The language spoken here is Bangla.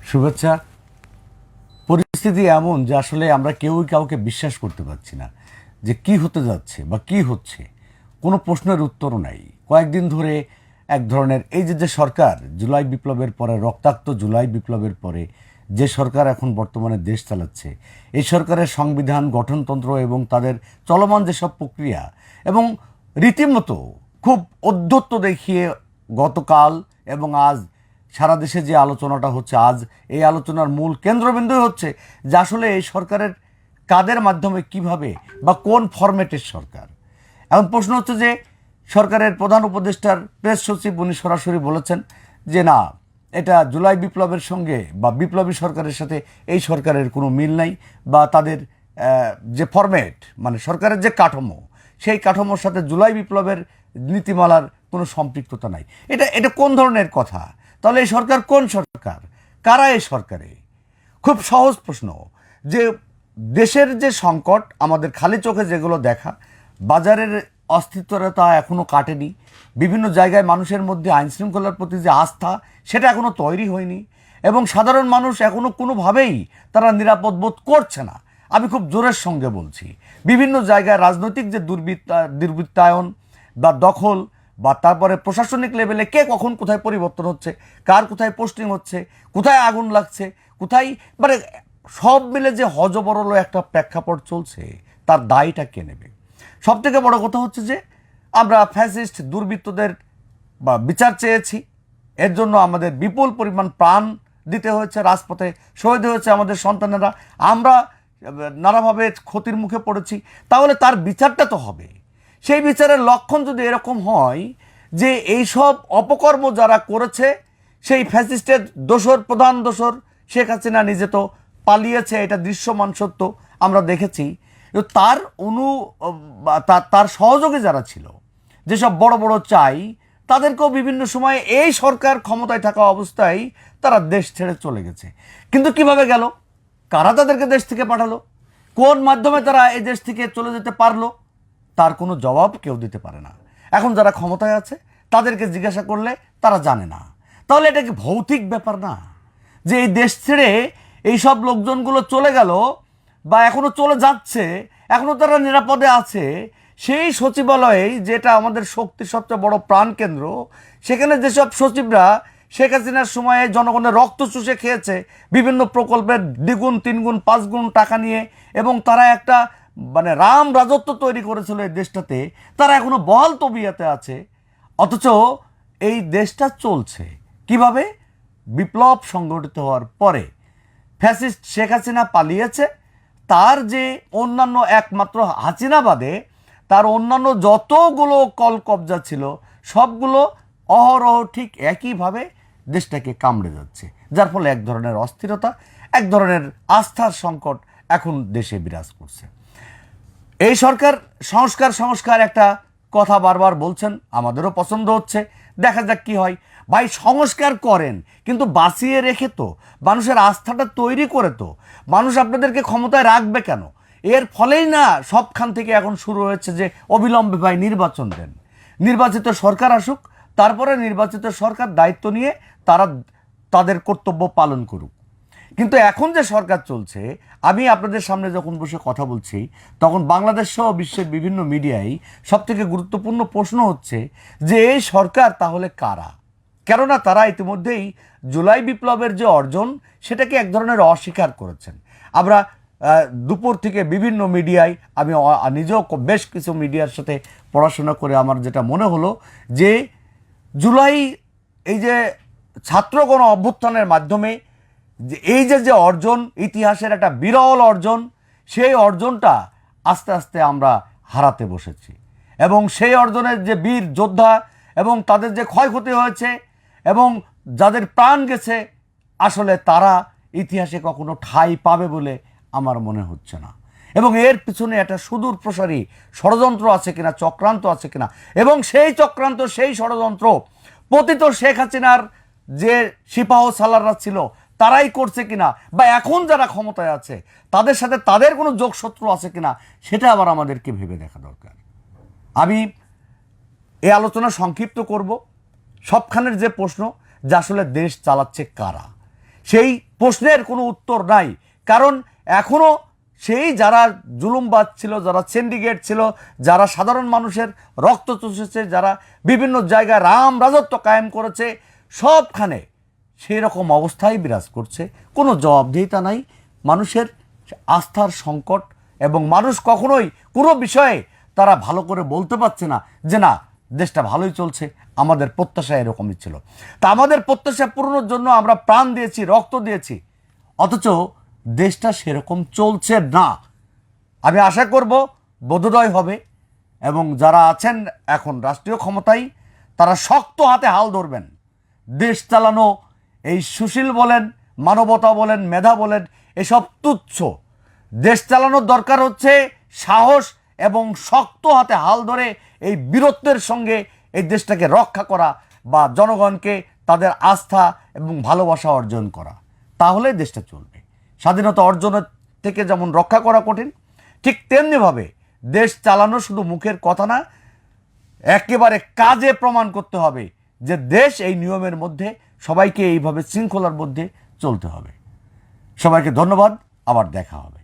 শুভেচ্ছা। পরিস্থিতি এমন যে আসলে আমরা কেউই কাউকে বিশ্বাস করতে পারছি না যে কি হতে যাচ্ছে বা কি হচ্ছে, কোনো প্রশ্নের উত্তরও নাই। কয়েকদিন ধরে এক ধরনের এই যে যে সরকার জুলাই বিপ্লবের পরে, রক্তাক্ত জুলাই বিপ্লবের পরে যে সরকার এখন বর্তমানে দেশ চালাচ্ছে, এই সরকারের সংবিধান, গঠনতন্ত্র এবং তাদের চলমান যেসব প্রক্রিয়া এবং রীতিমতো খুব ঔদ্ধত্য দেখিয়ে গতকাল এবং আজ সারা দেশে যে আলোচনাটা হচ্ছে, আজ এই আলোচনার মূল কেন্দ্রবিন্দু হচ্ছে যে আসলে এই সরকারের কাদের মাধ্যমে কিভাবে বা কোন ফরম্যাটের সরকার। এখন প্রশ্ন হচ্ছে যে সরকারের প্রধান উপদেষ্টার প্রেস সচিব উনি সরাসরি বলেছেন যে না, এটা জুলাই বিপ্লবের সঙ্গে বা বিপ্লবী সরকারের সাথে এই সরকারের কোনো মিল নাই, বা তাদের যে ফরম্যাট মানে সরকারের যে কাঠামো, সেই কাঠামোর সাথে জুলাই বিপ্লবের নীতিমালার কোনো সম্পৃক্ততা নাই। এটা এটা কোন ধরনের কথা? তাহলে এই সরকার কোন সরকার? কারা এই সরকারে? খুব সহজ প্রশ্ন যে দেশের যে সংকট, আমাদের খালি চোখে যেগুলো দেখা, বাজারের অস্থিরতা এখনও কাটেনি, বিভিন্ন জায়গায় মানুষের মধ্যে আইনশৃঙ্খলার প্রতি যে আস্থা সেটা এখনও তৈরি হয়নি, এবং সাধারণ মানুষ এখনও কোনোভাবেই তারা নিরাপদ বোধ করছে না। আমি খুব জোরের সঙ্গে বলছি, বিভিন্ন জায়গায় রাজনৈতিক যে দুর্বৃত্তায়ন বা দখল, বা তারপরে প্রশাসনিক লেভেলে কে কখন কোথায় পরিবর্তন হচ্ছে, কার কোথায় পোস্টিং হচ্ছে, কোথায় আগুন লাগছে, কোথায় মানে সব মিলে যে হজবরল একটা প্রেক্ষাপট চলছে, তার দায়টা কে নেবে? সব থেকে বড় কথা হচ্ছে যে আমরা ফ্যাসিস্ট দুর্বৃত্তদের বা বিচার চেয়েছি, এর জন্য আমাদের বিপুল পরিমাণ প্রাণ দিতে হয়েছে, রাজপথে শহীদ হয়েছে আমাদের সন্তানেরা, আমরা নানাভাবে ক্ষতির মুখে পড়েছি। তাহলে তার বিচারটা তো হবে। সেই বিচারের লক্ষণ যদি এরকম হয় যে এইসব অপকর্ম যারা করেছে সেই ফ্যাসিস্টের দোসর, প্রধান দোসর শেখ হাসিনা নিজে তো পালিয়েছে, এটা দৃশ্যমান সত্য, আমরা দেখেছি। তার তার সহযোগী যারা ছিল, যেসব বড় বড় চাই, তাদেরকেও বিভিন্ন সময়ে এই সরকার ক্ষমতায় থাকা অবস্থায় তারা দেশ ছেড়ে চলে গেছে। কিন্তু কিভাবে গেল? কারা তাদেরকে দেশ থেকে পাঠালো? কোন মাধ্যমে তারা এই দেশ থেকে চলে যেতে পারলো? তার কোনো জবাব কেউ দিতে পারে না। এখন যারা ক্ষমতায় আছে তাদেরকে জিজ্ঞাসা করলে তারা জানে না। তাহলে এটা কি ভৌতিক ব্যাপার না যে এই দেশ ছেড়ে এই সব লোকজনগুলো চলে গেল বা এখনো চলে যাচ্ছে, এখনো তারা নিরাপদে আছে সেই সচিবালয়ে, যেটা আমাদের শক্তির সবচেয়ে বড় প্রাণকেন্দ্র, সেখানে যেসব সচিবরা শেখ হাসিনার সময়ে জনগণের রক্ত চুষে খেয়েছে বিভিন্ন প্রকল্পের দ্বিগুণ, তিনগুণ, পাঁচগুণ টাকা নিয়ে, এবং তারা একটা মানে রাম রাজত্ব তৈরি করেছিল এই দেশটাতে, তারা এখনো বহাল তবিয়াতে আছে। অথচ এই দেশটা চলছে কিভাবে? বিপ্লব সংগঠিত হওয়ার পরে ফ্যাসিস্ট শেখ হাসিনা পালিয়েছে, তার যে অন্যান্য, একমাত্র হাসিনা বাদে তার অন্যান্য যতগুলো কল কবজা ছিল সবগুলো অহরহ ঠিক একইভাবে দেশটাকে কামড়ে যাচ্ছে, যার ফলে এক ধরনের অস্থিরতা, এক ধরনের আস্থার সংকট এখন দেশে বিরাজ করছে। এই সরকার সংস্কার সংস্কার একটা কথা বারবার বলছেন, আমাদেরও পছন্দ হচ্ছে, দেখা যাক কি হয়। ভাই, সংস্কার করেন কিন্তু বাঁচিয়ে রেখে, তো মানুষের আস্থাটা তৈরি করে, তো মানুষ আপনাদেরকে ক্ষমতায় রাখবে কেন? এর ফলেই না সবখান থেকে এখন শুরু হয়েছে যে অবিলম্বে ভাই নির্বাচন দেন, নির্বাচিত সরকার আসুক, তারপরে নির্বাচিত সরকার দায়িত্ব নিয়ে তারা তাদের কর্তব্য পালন করুক। কিন্তু এখন যে সরকার চলছে, আমি আপনাদের সামনে যখন বসে কথা বলছি তখন বাংলাদেশ সহ বিশ্বের বিভিন্ন মিডিয়ায় সবথেকে গুরুত্বপূর্ণ প্রশ্ন হচ্ছে যে এই সরকার তাহলে কারা? কেননা তারা ইতিমধ্যেই জুলাই বিপ্লবের যে অর্জন সেটাকে এক ধরনের অস্বীকার করেছেন। আমরা দুপুর থেকে বিভিন্ন মিডিয়ায়, আমি নিজেও বেশ কিছু মিডিয়ার সাথে পড়াশোনা করে আমার যেটা মনে হলো যে জুলাই, এই যে ছাত্রগণ অভ্যুত্থানের মাধ্যমে যে এই যে যে অর্জন, ইতিহাসের একটা বিরল অর্জন, সেই অর্জনটা আস্তে আস্তে আমরা হারাতে বসেছি। এবং সেই অর্জনের যে বীর যোদ্ধা এবং তাদের যে ক্ষয়ক্ষতি হয়েছে এবং যাদের প্রাণ গেছে, আসলে তারা ইতিহাসে কখনো ঠাঁই পাবে বলে আমার মনে হচ্ছে না। এবং এর পিছনে একটা সুদূর প্রসারী ষড়যন্ত্র আছে কিনা, চক্রান্ত আছে কিনা, এবং সেই চক্রান্ত, সেই ষড়যন্ত্র পতিত শেখ হাসিনার যে সিপাহ সালাররা ছিল তারাই করছে কিনা, বা এখন যারা ক্ষমতায় আছে তাদের সাথে তাদের কোনো যোগসূত্র আছে কিনা, সেটা আবার আমাদেরকে ভেবে দেখা দরকার। আমি এই আলোচনা সংক্ষিপ্ত করব। সবখানের যে প্রশ্ন যে আসলে দেশ চালাচ্ছে কারা, সেই প্রশ্নের কোনো উত্তর নাই। কারণ এখনও সেই যারা জুলুমবাজ ছিল, যারা সিন্ডিকেট ছিল, যারা সাধারণ মানুষের রক্ত চুষেছে, যারা বিভিন্ন জায়গায় রাম রাজত্ব কায়েম করেছে, সবখানে সেই রকম অবস্থায় বিরাজ করছে। কোনো জবাবদিহিতা নাই, মানুষের আস্থার সংকট, এবং মানুষ কখনোই কোনো বিষয়ে তারা ভালো করে বলতে পারছে না যে না দেশটা ভালোই চলছে, আমাদের প্রত্যাশা এরকমই ছিল। তা আমাদের প্রত্যাশা পূরণের জন্য আমরা প্রাণ দিয়েছি, রক্ত দিয়েছি, অথচ দেশটা সেরকম চলছে না। আমি আশা করব বোধোদয় হবে, এবং যারা আছেন এখন রাষ্ট্রীয় ক্ষমতায় তারা শক্ত হাতে হাল ধরবেন। দেশ চালানো এই সুশীল বলেন, মানবতা বলেন, মেধা বলেন, এসব তুচ্ছ। দেশ চালানোর দরকার হচ্ছে সাহস এবং শক্ত হাতে হাল ধরে এই বীরত্বের সঙ্গে এই দেশটাকে রক্ষা করা, বা জনগণকে তাদের আস্থা এবং ভালোবাসা অর্জন করা। তাহলে দেশটা চলবে। স্বাধীনতা অর্জনের থেকে যেমন রক্ষা করা কঠিন, ঠিক তেমনিভাবে দেশ চালানো শুধু মুখের কথা না, একেবারে কাজে প্রমাণ করতে হবে যে দেশ এই নিয়মের মধ্যে, সবাইকে এইভাবে শৃঙ্খলার মধ্যে চলতে হবে। সবাইকে ধন্যবাদ, আবার দেখা হবে।